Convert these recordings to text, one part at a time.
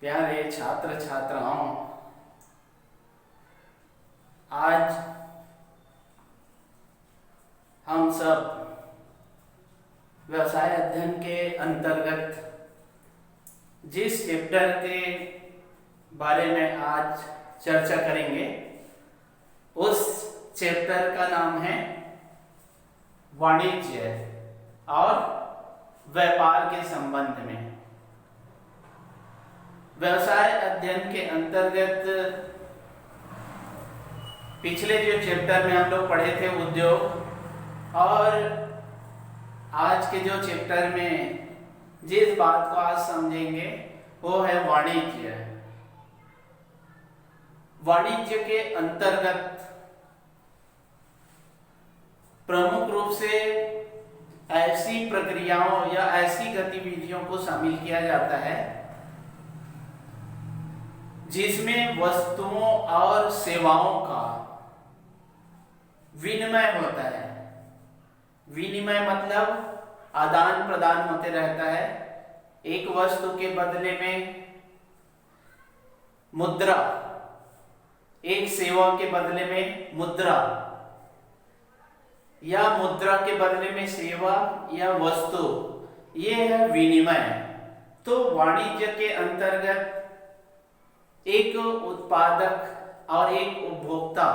प्यारे छात्र छात्राओं, आज हम सब व्यवसाय अध्ययन के अंतर्गत जिस चैप्टर के बारे में आज चर्चा करेंगे उस चैप्टर का नाम है वाणिज्य और व्यापार के संबंध में। व्यवसाय अध्ययन के अंतर्गत पिछले जो चैप्टर में हम लोग पढ़े थे उद्योग, और आज के जो चैप्टर में जिस बात को आज समझेंगे वो है वाणिज्य। वाणिज्य के अंतर्गत प्रमुख रूप से ऐसी प्रक्रियाओं या ऐसी गतिविधियों को शामिल किया जाता है जिसमें वस्तुओं और सेवाओं का विनिमय होता है। विनिमय मतलब आदान प्रदान होते रहता है। एक वस्तु के बदले में मुद्रा, एक सेवा के बदले में मुद्रा, या मुद्रा के बदले में सेवा या वस्तु, ये है विनिमय। तो वाणिज्य के अंतर्गत एक उत्पादक और एक उपभोक्ता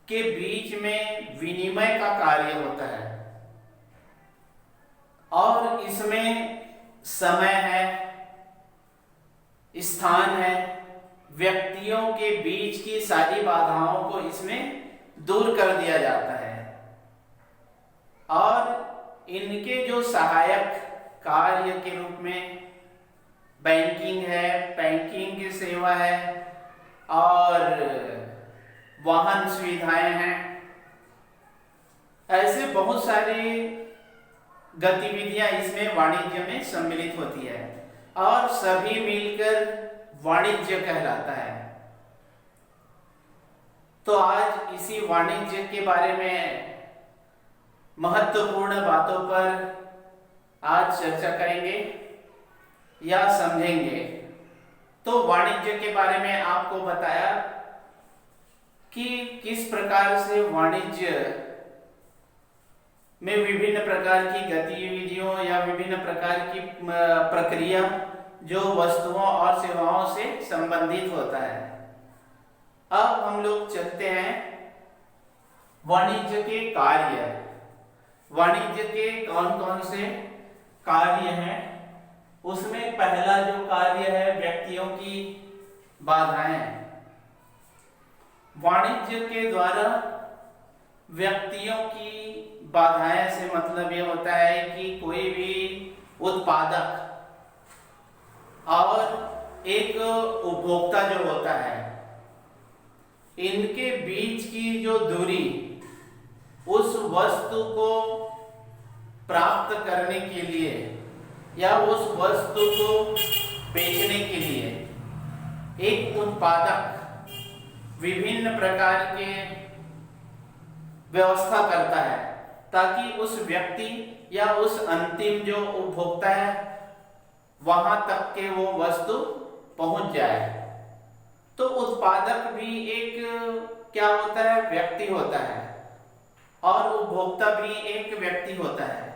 के बीच में विनिमय का कार्य होता है, और इसमें समय है, स्थान है, व्यक्तियों के बीच की सारी बाधाओं को इसमें दूर कर दिया जाता है, और इनके जो सहायक कार्य के रूप में बैंकिंग है, बैंकिंग की सेवा है, और वाहन सुविधाएं हैं। ऐसे बहुत सारी गतिविधियां इसमें वाणिज्य में सम्मिलित होती है, और सभी मिलकर वाणिज्य कहलाता है। तो आज इसी वाणिज्य के बारे में महत्वपूर्ण बातों पर आज चर्चा करेंगे या समझेंगे। तो वाणिज्य के बारे में आपको बताया कि किस प्रकार से वाणिज्य में विभिन्न प्रकार की गतिविधियों या विभिन्न प्रकार की प्रक्रिया जो वस्तुओं और सेवाओं से संबंधित होता है। अब हम लोग चलते हैं वाणिज्य के कार्य। वाणिज्य के कौन कौन से कार्य हैं, उसमें पहला जो कार्य है व्यक्तियों की बाधाएं। वाणिज्य के द्वारा व्यक्तियों की बाधाएं से मतलब ये होता है कि कोई भी उत्पादक और एक उपभोक्ता जो होता है, इनके बीच की जो दूरी उस वस्तु को प्राप्त करने के लिए या उस वस्तु को बेचने के लिए एक उत्पादक विभिन्न प्रकार के व्यवस्था करता है, ताकि उस व्यक्ति या उस अंतिम जो उपभोक्ता है वहां तक के वो वस्तु पहुंच जाए। तो उत्पादक भी एक क्या होता है, व्यक्ति होता है, और उपभोक्ता भी एक व्यक्ति होता है।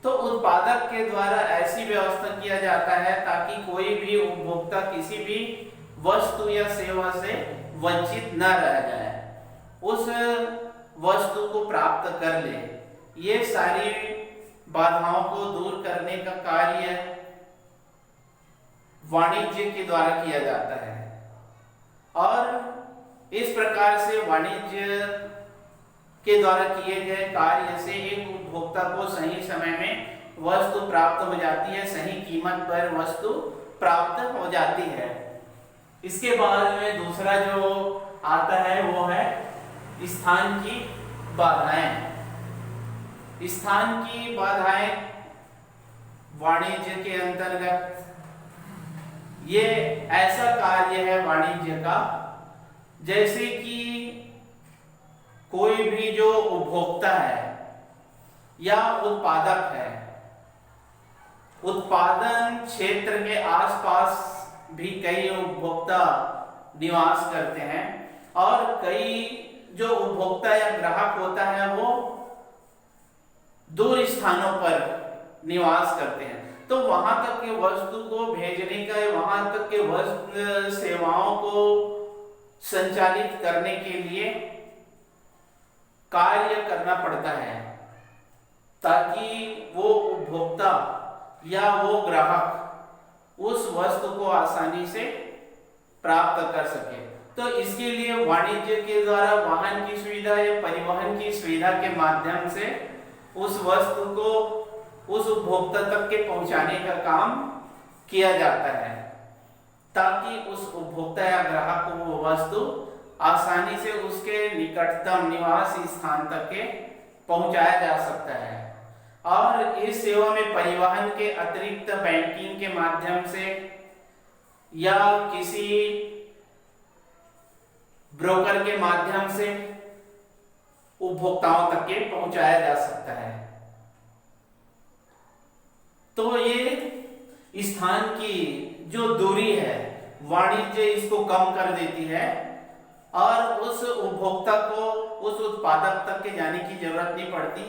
तो उत्पादक के द्वारा ऐसी व्यवस्था किया जाता है ताकि कोई भी उपभोक्ता किसी भी वस्तु या सेवा से वंचित न रह जाए, उस वस्तु को प्राप्त कर ले। ये सारी बाधाओं को दूर करने का कार्य वाणिज्य के द्वारा किया जाता है, और इस प्रकार से वाणिज्य के द्वारा किए गए कार्य से एक उपभोक्ता को सही समय में वस्तु प्राप्त हो जाती है, सही कीमत पर वस्तु प्राप्त हो जाती है। इसके बाद में दूसरा जो आता है वो है स्थान की बाधाएं। स्थान की बाधाएं वाणिज्य के अंतर्गत ये ऐसा कार्य है वाणिज्य का, जैसे कि कोई भी जो उपभोक्ता है या उत्पादक है उत्पादन क्षेत्र के आसपास भी कई उपभोक्ता निवास करते हैं और कई जो उपभोक्ता या ग्राहक होता है वो दूर स्थानों पर निवास करते हैं। तो वहां तक के वस्तु को भेजने का, वहां तक के वस्तु सेवाओं को संचालित करने के लिए कार्य करना पड़ता है ताकि वो उपभोक्ता या वो ग्राहक उस वस्तु को आसानी से प्राप्त कर सके। तो इसके लिए वाणिज्य के द्वारा वाहन की सुविधा या परिवहन की सुविधा के माध्यम से उस वस्तु को उस उपभोक्ता तक के पहुंचाने का काम किया जाता है ताकि उस उपभोक्ता या ग्राहक को वो वस्तु आसानी से उसके निकटतम निवासी स्थान तक के पहुंचाया जा सकता है। और इस सेवा में परिवहन के अतिरिक्त बैंकिंग के माध्यम से या किसी ब्रोकर के माध्यम से उपभोक्ताओं तक के पहुंचाया जा सकता है। तो ये स्थान की जो दूरी है वाणिज्य इसको कम कर देती है और उस उपभोक्ता को उस उत्पादक तक के जाने की जरूरत नहीं पड़ती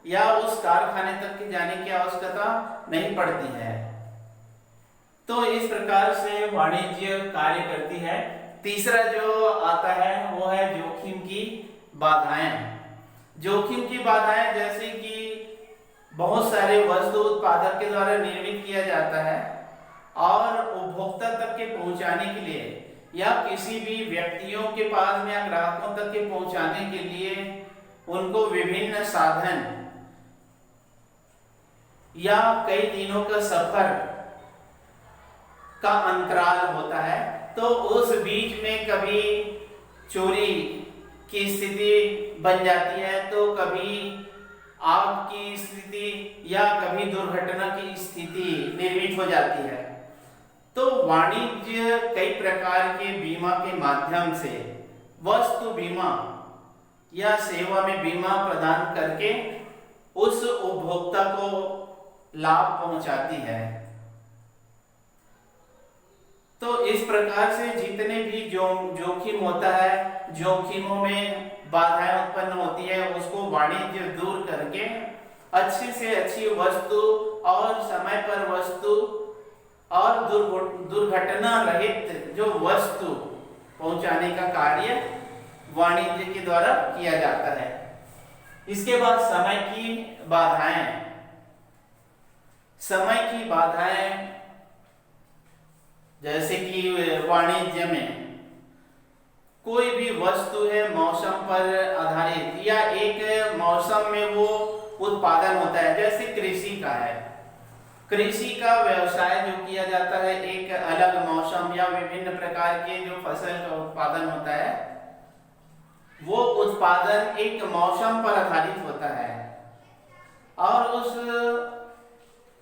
या उस कारखाने तक के जाने की आवश्यकता नहीं पड़ती है। तो इस प्रकार से वाणिज्य कार्य करती है। तीसरा जो आता है वो है जोखिम की बाधाएं। जोखिम की बाधाएं जैसे कि बहुत सारे वस्तु उत्पादक के द्वारा निर्मित किया जाता है और उपभोक्ता तक के पहुंचाने के लिए या किसी भी व्यक्तियों के पास में या ग्राहकों तक के पहुंचाने के लिए उनको विभिन्न साधन या कई दिनों का सफर का अंतराल होता है। तो उस बीच में कभी चोरी की स्थिति बन जाती है, तो कभी आग की स्थिति या कभी दुर्घटना की स्थिति निर्मित हो जाती है। तो वाणिज्य कई प्रकार के बीमा के माध्यम से वस्तु बीमा या सेवा में बीमा प्रदान करके उस उपभोक्ता को लाभ पहुंचाती है। तो इस प्रकार से जितने भी जोखिम होता है, जोखिमों में बाधाएं उत्पन्न होती है, उसको वाणिज्य दूर करके अच्छी से अच्छी वस्तु और समय पर वस्तु और दुर्घटना रहित जो वस्तु पहुंचाने का कार्य वाणिज्य के द्वारा किया जाता है। इसके बाद समय की बाधाएं। समय की बाधाएं जैसे कि वाणिज्य में कोई भी वस्तु है मौसम पर आधारित या एक मौसम में वो उत्पादन होता है, जैसे कृषि का है। कृषि का व्यवसाय जो किया जाता है एक अलग मौसम या विभिन्न प्रकार के जो फसल का उत्पादन होता है वो उत्पादन एक मौसम पर आधारित होता है और उस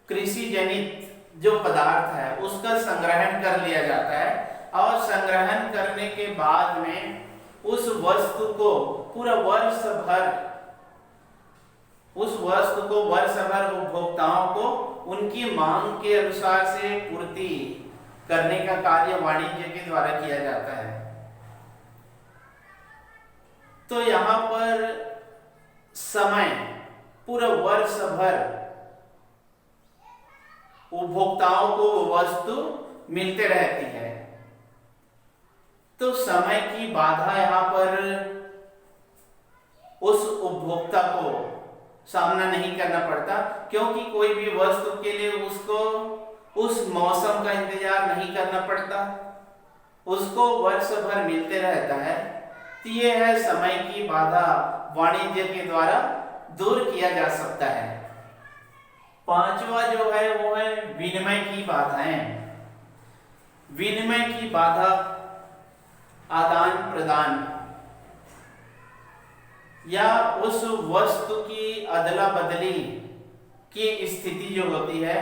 कृषि जनित जो पदार्थ है उसका संग्रहण कर लिया जाता है और संग्रहण करने के बाद में उस वस्तु को पूरा वर्ष भर उपभोक्ताओं को उनकी मांग के अनुसार से पूर्ति करने का कार्य वाणिज्य के द्वारा किया जाता है। तो यहाँ पर समय पूरा वर्ष भर उपभोक्ताओं को वस्तु मिलते रहती है। तो समय की बाधा यहाँ पर उस उपभोक्ता को सामना नहीं करना पड़ता, क्योंकि कोई भी वस्तु के लिए उसको उस मौसम का इंतजार नहीं करना पड़ता, उसको वर्ष भर मिलते रहता है। तो ये है समय की बाधा वाणिज्य के द्वारा दूर किया जा सकता है। पांचवा जो है वो है विनिमय की बाधाएं। विनिमय की बाधा आदान प्रदान या उस वस्तु की अदला बदली की स्थिति जो होती है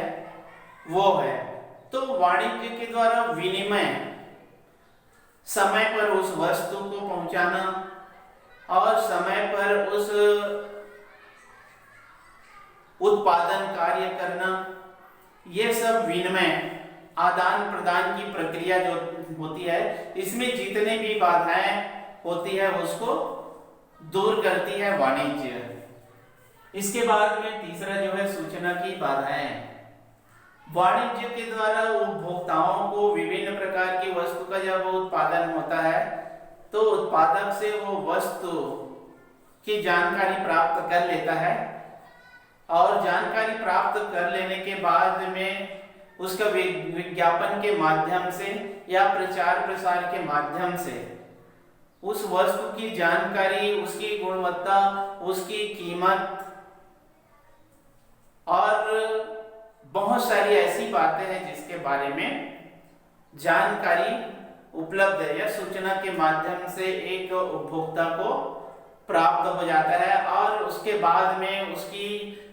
वो है। तो वाणिज्य के द्वारा विनिमय, समय पर उस वस्तु को पहुंचाना और समय पर उस उत्पादन कार्य करना ये सब विनिमय आदान प्रदान की प्रक्रिया जो होती है, इसमें जितने भी बाधाएं होती है उसको दूर करती है वाणिज्य। इसके बाद में तीसरा जो है सूचना की बाधाएं। वाणिज्य के द्वारा उपभोक्ताओं को विभिन्न प्रकार की वस्तु का जब उत्पादन होता है तो उत्पादक से वो वस्तु की जानकारी प्राप्त कर लेता है, और जानकारी प्राप्त कर लेने के बाद में उसका विज्ञापन के माध्यम से या प्रचार प्रसार के माध्यम से उस वस्तु की जानकारी, उसकी गुणवत्ता, उसकी कीमत और बहुत सारी ऐसी बातें हैं जिसके बारे में जानकारी उपलब्ध है या सूचना के माध्यम से एक उपभोक्ता को प्राप्त हो जाता है, और उसके बाद में उसकी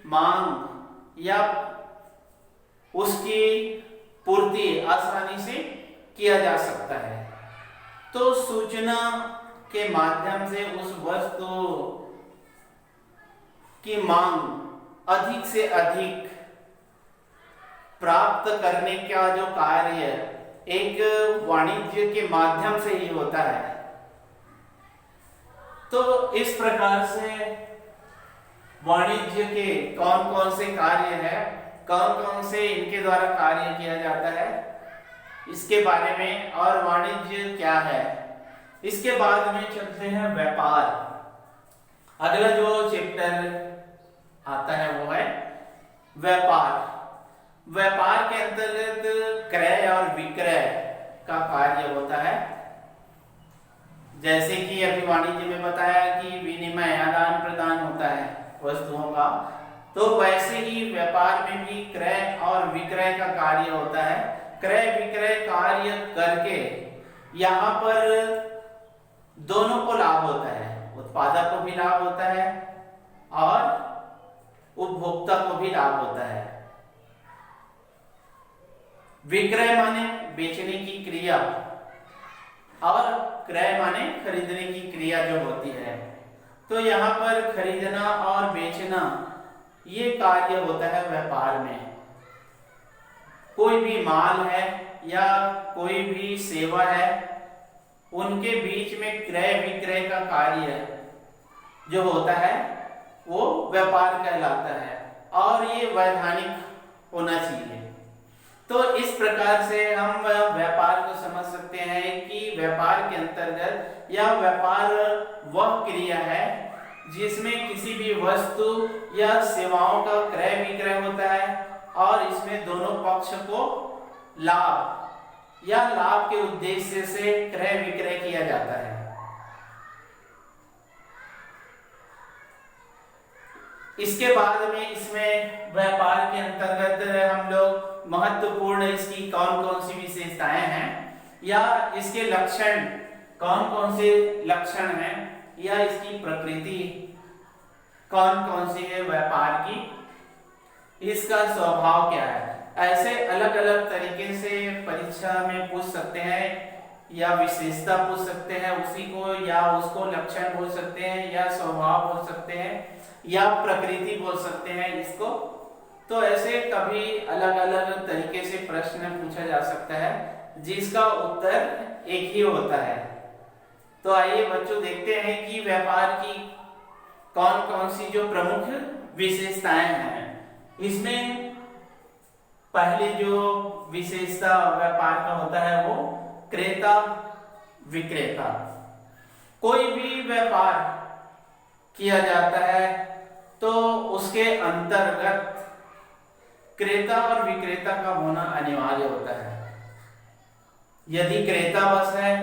मांग या उसकी पूर्ति आसानी से किया जा सकता है। तो सूचना के माध्यम से उस वस्तु की मांग अधिक से अधिक प्राप्त करने का जो कार्य एक वाणिज्य के माध्यम से ही होता है। तो इस प्रकार से वाणिज्य के कौन कौन से कार्य है, कौन कौन से इनके द्वारा कार्य किया जाता है, इसके बारे में, और वाणिज्य क्या है, इसके बाद में चलते हैं व्यापार। अगला जो चैप्टर आता है वो है व्यापार। व्यापार के अंतर्गत क्रय और विक्रय का कार्य होता है। जैसे कि अभी वाणिज्य में बताया कि विनिमय आदान प्रदान होता है वस्तुओं का, तो वैसे ही व्यापार में भी क्रय और विक्रय का कार्य होता है। क्रय विक्रय कार्य करके यहाँ पर दोनों को लाभ होता है, उत्पादक को भी लाभ होता है और उपभोक्ता को भी लाभ होता है। विक्रय माने बेचने की क्रिया और क्रय माने खरीदने की क्रिया जो होती है। तो यहाँ पर खरीदना और बेचना ये कार्य होता है व्यापार में। कोई भी माल है या कोई भी सेवा है, उनके बीच में क्रय विक्रय का कार्य जो होता है वो व्यापार कहलाता है, और ये वैधानिक होना चाहिए। तो इस प्रकार से हम व्यापार को समझ सकते हैं कि व्यापार के अंतर्गत या व्यापार वह क्रिया है जिसमें किसी भी वस्तु या सेवाओं का क्रय विक्रय होता है, और इसमें दोनों पक्ष को लाभ या लाभ के उद्देश्य से क्रय विक्रय किया जाता है। इसके बाद में इसमें व्यापार के अंतर्गत हम लोग महत्वपूर्ण इसकी कौन कौन सी विशेषताएं हैं या इसके लक्षण कौन कौन से लक्षण हैं या इसकी प्रकृति कौन कौन सी है व्यापार की, इसका स्वभाव क्या है, ऐसे अलग अलग तरीके से परीक्षा में पूछ सकते हैं या विशेषता पूछ सकते हैं उसी को, या उसको लक्षण बोल सकते हैं या स्वभाव बोल सकते हैं या प्रकृति बोल सकते हैं इसको। तो ऐसे कभी अलग अलग तरीके से प्रश्न पूछा जा सकता है जिसका उत्तर एक ही होता है। तो आइए बच्चों देखते हैं कि व्यापार की कौन कौन सी जो प्रमुख विशेषताएं हैं। इसमें पहली जो विशेषता व्यापार का होता है वो क्रेता विक्रेता। कोई भी व्यापार किया जाता है तो उसके अंतर्गत क्रेता और विक्रेता का होना अनिवार्य होता है। यदि क्रेता बस है,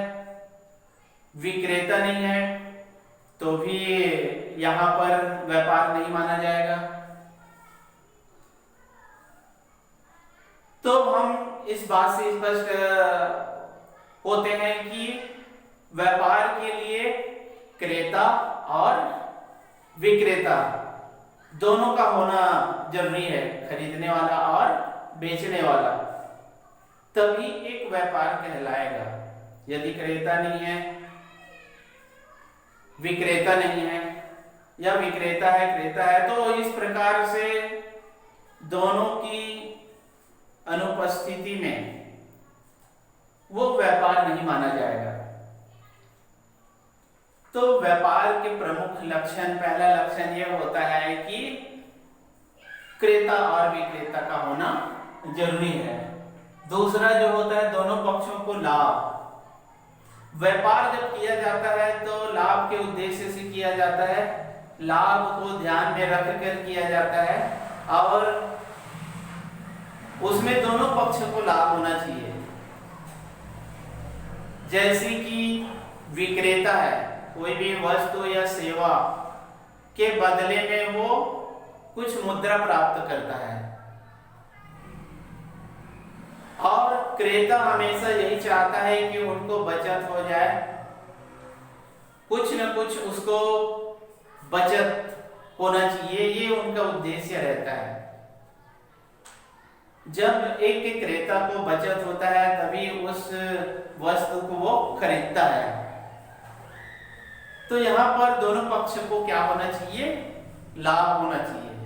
विक्रेता नहीं है, तो भी यहाँ पर व्यापार नहीं माना जाएगा। तो हम इस बात से स्पष्ट होते हैं कि व्यापार के लिए क्रेता और विक्रेता दोनों का होना जरूरी है, खरीदने वाला और बेचने वाला, तभी एक व्यापार कहलाएगा। यदि क्रेता नहीं है, विक्रेता नहीं है, या विक्रेता है क्रेता है, तो इस प्रकार से दोनों की अनुपस्थिति में वो व्यापार नहीं माना जाएगा। तो व्यापार के प्रमुख लक्षण, पहला लक्षण यह होता है कि क्रेता और विक्रेता का होना जरूरी है। दूसरा जो होता है, दोनों पक्षों को लाभ। व्यापार जब किया जाता है तो लाभ के उद्देश्य से किया जाता है, लाभ को ध्यान में रखकर किया जाता है और उसमें दोनों पक्ष को लाभ होना चाहिए। जैसे कि विक्रेता है, कोई भी वस्तु या सेवा के बदले में वो कुछ मुद्रा प्राप्त करता है और क्रेता हमेशा यही चाहता है कि उनको बचत हो जाए, कुछ न कुछ उसको बचत होना चाहिए, ये उनका उद्देश्य रहता है। जब एक क्रेता को बचत होता है तभी उस वस्तु को वो खरीदता है। तो यहाँ पर दोनों पक्ष को क्या होना चाहिए, लाभ होना चाहिए,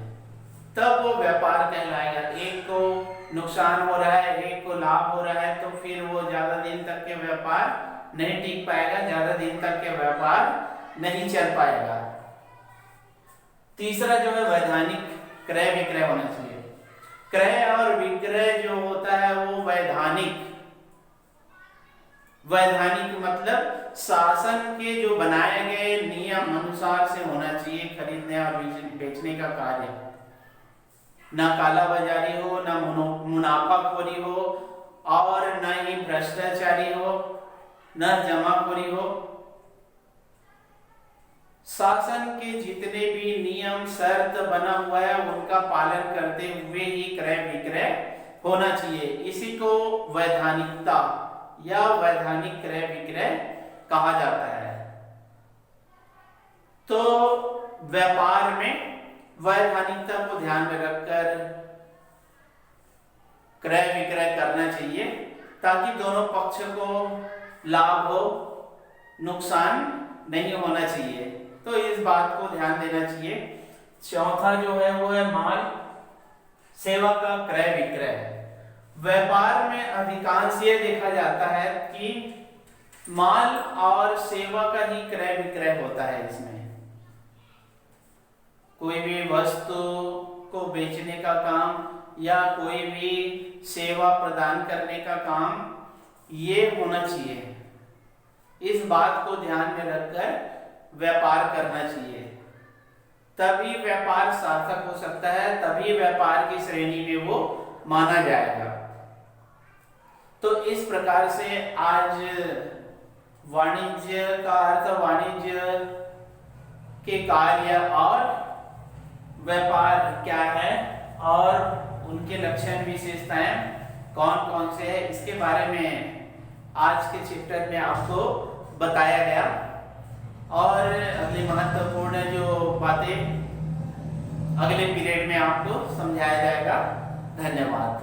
तब वो व्यापार कहलाएगा। एक को नुकसान हो रहा है, एक को लाभ हो रहा है, तो फिर वो ज्यादा दिन तक के व्यापार नहीं टिक पाएगा, ज्यादा दिन तक के व्यापार नहीं चल पाएगा। तीसरा जो है वैधानिक क्रय विक्रय होना चाहिए। क्रय और विक्रय जो होता है वो वैधानिक मतलब शासन के जो बनाए गए नियम अनुसार से होना चाहिए खरीदने और बेचने का कार्य। ना काला बाजारी हो, ना मुनाफाखोरी हो और न ही भ्रष्टाचारी हो, न जमाखोरी हो। शासन के जितने भी नियम शर्त बना हुआ है उनका पालन करते हुए ही क्रय विक्रय होना चाहिए। इसी को वैधानिकता या वैधानिक क्रय विक्रय कहा जाता है। तो व्यापार में वैधानिकता को ध्यान में रखकर क्रय विक्रय करना चाहिए ताकि दोनों पक्ष को लाभ हो, नुकसान नहीं होना चाहिए। तो इस बात को ध्यान देना चाहिए। चौथा जो है वो है माल सेवा का क्रय विक्रय। व्यापार में अधिकांश ये देखा जाता है कि माल और सेवा का ही क्रय विक्रय होता है। इसमें कोई भी वस्तु को बेचने का काम या कोई भी सेवा प्रदान करने का काम ये होना चाहिए। इस बात को ध्यान में रखकर व्यापार करना चाहिए, तभी व्यापार सार्थक हो सकता है, तभी व्यापार की श्रेणी में वो माना जाएगा। तो इस प्रकार से आज वाणिज्य का अर्थ, वाणिज्य के कार्य और व्यापार क्या है और उनके लक्षण विशेषताएं कौन कौन से है, इसके बारे में आज के चैप्टर में आपको बताया गया और अगली महत्वपूर्ण जो बातें अगले पीरियड में आपको समझाया जाएगा। धन्यवाद।